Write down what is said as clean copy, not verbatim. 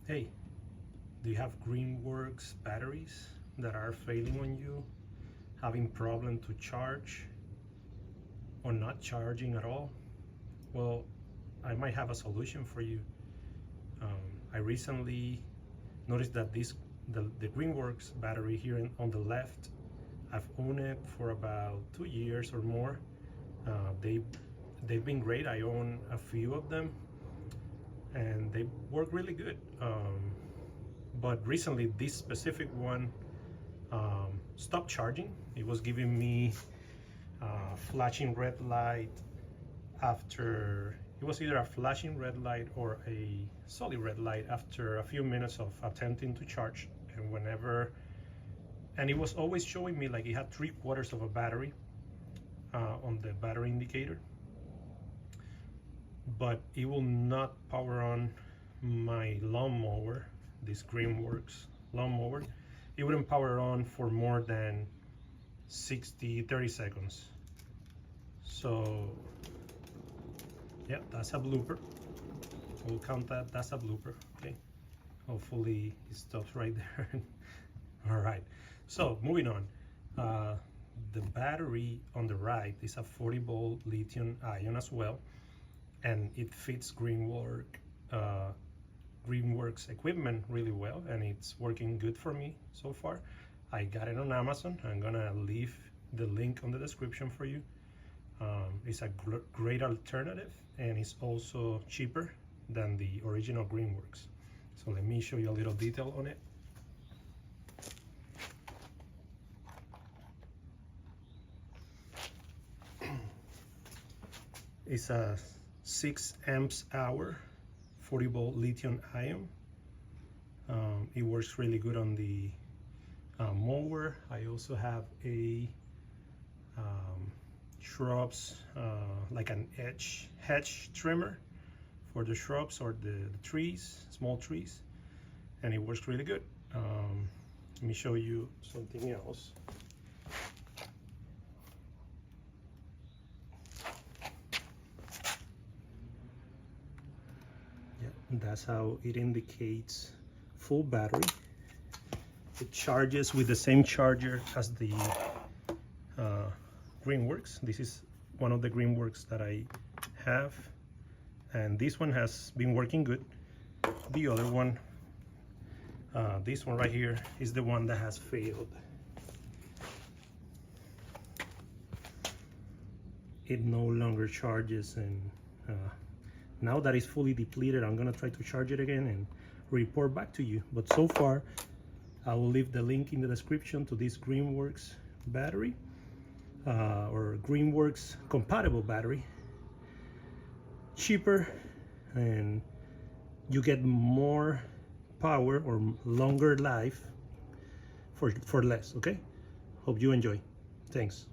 Hey, do you have Greenworks batteries that are failing on you, having problem to charge or not charging at all? Well, I might have a solution for you. I recently noticed that the Greenworks battery here on the left, I've owned it for about 2 years or more. They've been great. I own a few of them and they work really good. But recently this specific one stopped charging. It was giving me flashing red light after, it was either a flashing red light or a solid red light after a few minutes of attempting to charge. And it was always showing me like it had 3/4 of a battery on the battery indicator, but it will not power on my lawnmower, this Greenworks lawnmower. It wouldn't power on for more than 30 seconds. So yeah, that's a blooper. We'll count that, that's a blooper, okay? Hopefully it stops right there. All right, so moving on. The battery on the right is a 40-volt lithium ion as well, and it fits Greenworks equipment really well, and it's working good for me so far. I got it on Amazon. I'm gonna leave the link on the description for you. It's a great alternative, and it's also cheaper than the original Greenworks. So let me show you a little detail on it. It's a 6 amps hour 40-volt lithium ion. It works really good on the mower. I also have a shrubs, like an hedge trimmer for the shrubs or the trees, small trees, and it works really good. Let me show you something else. Yeah, that's how it indicates full battery. It charges with the same charger as the Greenworks. This is one of the Greenworks that I have, and this one has been working good. The other one, this one right here, is the one that has failed. It no longer charges, and now that it's fully depleted, I'm gonna try to charge it again and report back to you. But so far, I will leave the link in the description to this Greenworks battery, or Greenworks compatible battery. Cheaper, and you get more power or longer life for less. Okay, hope you enjoy. Thanks.